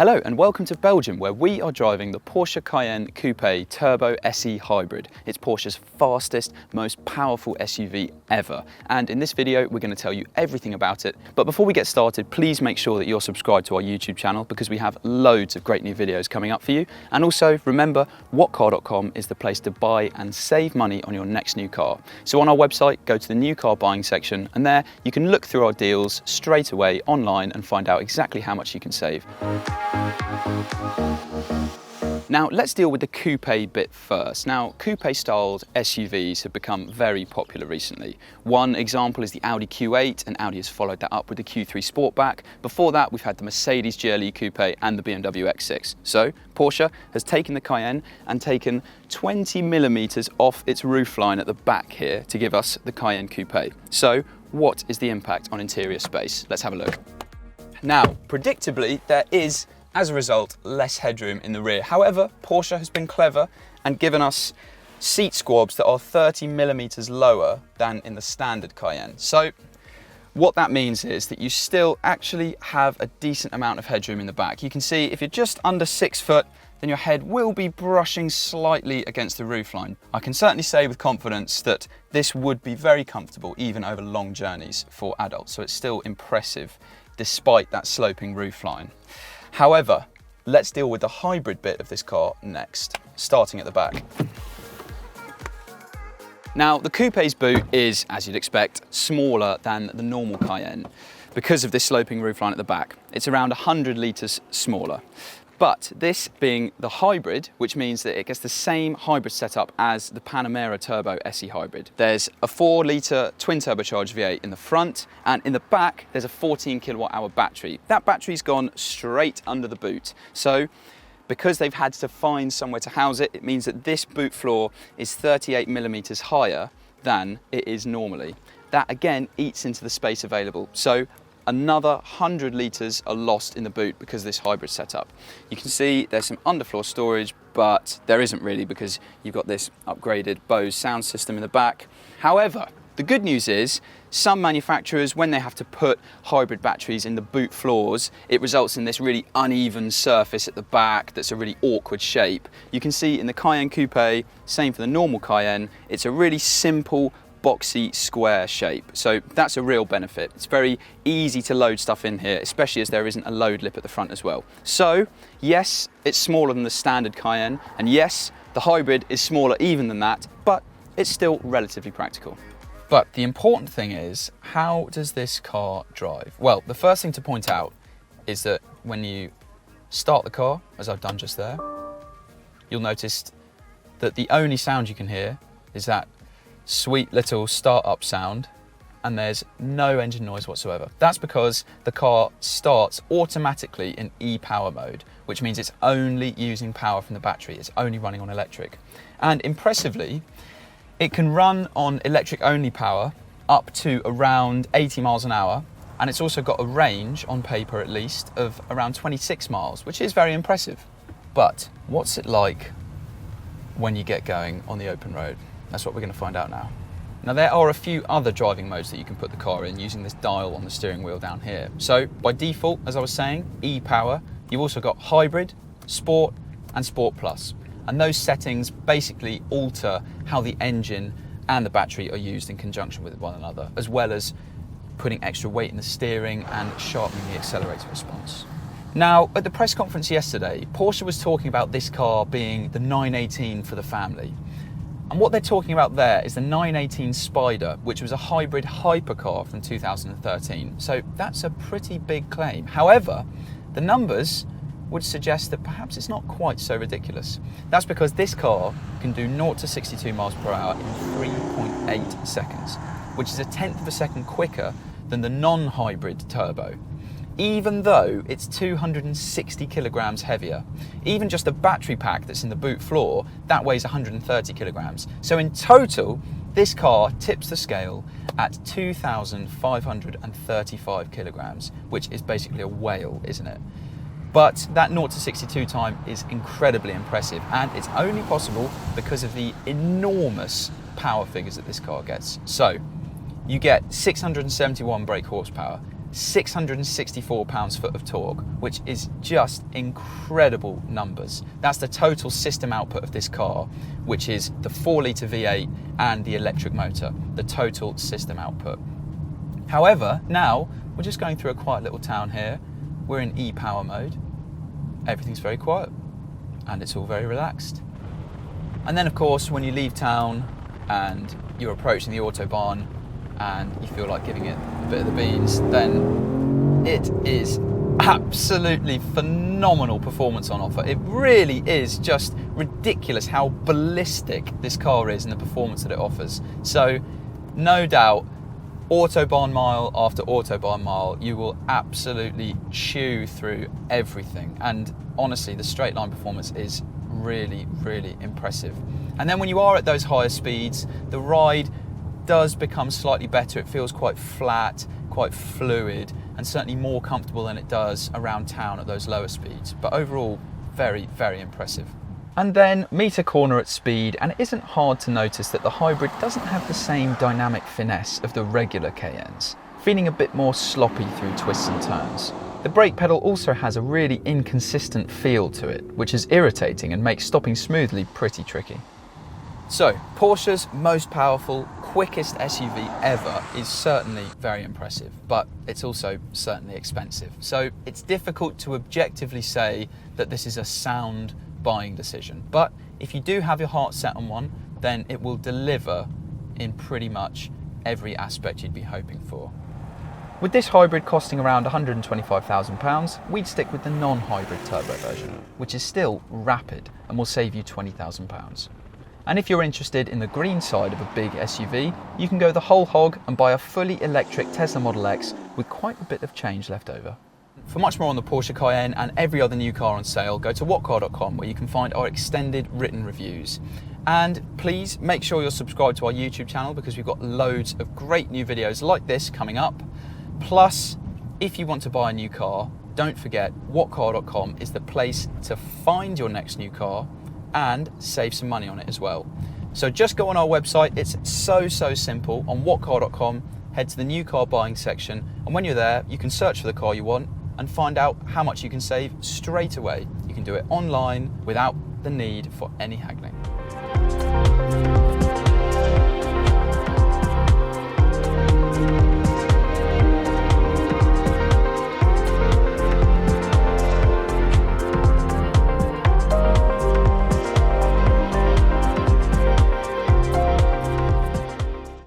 Hello and welcome to Belgium, where we are driving the Porsche Cayenne Coupe Turbo SE Hybrid. It's Porsche's fastest, most powerful SUV ever. And in this video, we're going to tell you everything about it. But before we get started, please make sure that you're subscribed to our YouTube channel because we have loads of great new videos coming up for you. And also remember, whatcar.com is the place to buy and save money on your next new car. So on our website, go to the new car buying section, and there you can look through our deals straight away online and find out exactly how much you can save. Now let's deal with the coupe bit first. Now coupe styled SUVs have become very popular recently. One example is the Audi Q8, and Audi has followed that up with the Q3 Sportback. Before that we've had the Mercedes GLE Coupe and the BMW X6. So Porsche has taken the Cayenne and taken 20mm off its roofline at the back here to give us the Cayenne Coupe. So what is the impact on interior space? Let's have a look. Now predictably there is, as a result, less headroom in the rear. However, Porsche has been clever and given us seat squabs that are 30mm lower than in the standard Cayenne. So what that means is that you still actually have a decent amount of headroom in the back. You can see if you're just under 6 foot, then your head will be brushing slightly against the roofline. I can certainly say with confidence that this would be very comfortable even over long journeys for adults. So it's still impressive despite that sloping roofline. However, let's deal with the hybrid bit of this car next, starting at the back. Now, the coupe's boot is, as you'd expect, smaller than the normal Cayenne because of this sloping roofline at the back. It's around 100 litres smaller. But this being the hybrid, which means that it gets the same hybrid setup as the Panamera Turbo SE Hybrid. There's a 4-litre twin turbocharged V8 in the front, and in the back there's a 14 kilowatt hour battery. That battery's gone straight under the boot. So because they've had to find somewhere to house it, it means that this boot floor is 38mm higher than it is normally. That again eats into the space available. So another 100 litres are lost in the boot because of this hybrid setup. You can see there's some underfloor storage, but there isn't really because you've got this upgraded Bose sound system in the back. However, the good news is some manufacturers, when they have to put hybrid batteries in the boot floors, it results in this really uneven surface at the back that's a really awkward shape. You can see in the Cayenne Coupe, same for the normal Cayenne, it's a really simple boxy square shape. So that's a real benefit. It's very easy to load stuff in here, especially as there isn't a load lip at the front as well. So yes, it's smaller than the standard Cayenne, and yes, the hybrid is smaller even than that, but it's still relatively practical. But the important thing is, how does this car drive? Well, the first thing to point out is that when you start the car, as I've done just there, you'll notice that the only sound you can hear is that sweet little start-up sound, and there's no engine noise whatsoever. That's because the car starts automatically in e-power mode, which means it's only using power from the battery. It's only running on electric. And impressively, it can run on electric-only power up to around 80 miles an hour, and it's also got a range, on paper at least, of around 26 miles, which is very impressive. But what's it like when you get going on the open road? That's what we're going to find out now. Now there are a few other driving modes that you can put the car in using this dial on the steering wheel down here. So by default, as I was saying, e-power. You've also got hybrid, sport and sport plus. And those settings basically alter how the engine and the battery are used in conjunction with one another, as well as putting extra weight in the steering and sharpening the accelerator response. Now, at the press conference yesterday, Porsche was talking about this car being the 918 for the family. And what they're talking about there is the 918 Spider, which was a hybrid hypercar from 2013. So that's a pretty big claim. However, the numbers would suggest that perhaps it's not quite so ridiculous. That's because this car can do 0 to 62 miles per hour in 3.8 seconds, which is a tenth of a second quicker than the non-hybrid turbo, even though it's 260 kilograms heavier. Even just the battery pack that's in the boot floor, that weighs 130 kilograms. So in total, this car tips the scale at 2,535 kilograms, which is basically a whale, isn't it? But that 0 to 62 time is incredibly impressive, and it's only possible because of the enormous power figures that this car gets. So you get 671 brake horsepower, 664 pounds-foot of torque, which is just incredible numbers. That's the total system output of this car, which is the 4-litre V8 and the electric motor, the total system output. However, now we're just going through a quiet little town here. We're in e-power mode. Everything's very quiet and it's all very relaxed. And then of course, when you leave town and you're approaching the Autobahn and you feel like giving it a bit of the beans, then it is absolutely phenomenal performance on offer. It really is just ridiculous how ballistic this car is and the performance that it offers. So no doubt, Autobahn mile after Autobahn mile, you will absolutely chew through everything. And honestly, the straight line performance is really, really impressive. And then when you are at those higher speeds, the ride does become slightly better. It feels quite flat, quite fluid, and certainly more comfortable than it does around town at those lower speeds. But overall, very, very impressive. And then meet a corner at speed, and it isn't hard to notice that the hybrid doesn't have the same dynamic finesse of the regular Cayennes, feeling a bit more sloppy through twists and turns. The brake pedal also has a really inconsistent feel to it, which is irritating and makes stopping smoothly pretty tricky. So, Porsche's most powerful, quickest SUV ever is certainly very impressive, but it's also certainly expensive. So it's difficult to objectively say that this is a sound buying decision. But if you do have your heart set on one, then it will deliver in pretty much every aspect you'd be hoping for. With this hybrid costing around £125,000, we'd stick with the non-hybrid turbo version, which is still rapid and will save you £20,000. And if you're interested in the green side of a big SUV, you can go the whole hog and buy a fully electric Tesla Model X with quite a bit of change left over. For much more on the Porsche Cayenne and every other new car on sale, go to whatcar.com, where you can find our extended written reviews. And please make sure you're subscribed to our YouTube channel, because we've got loads of great new videos like this coming up. Plus, if you want to buy a new car, don't forget whatcar.com is the place to find your next new car and save some money on it as well. So just go on our website. It's so simple. On whatcar.com, head to the new car buying section, and when you're there, you can search for the car you want and find out how much you can save straight away. You can do it online without the need for any haggling.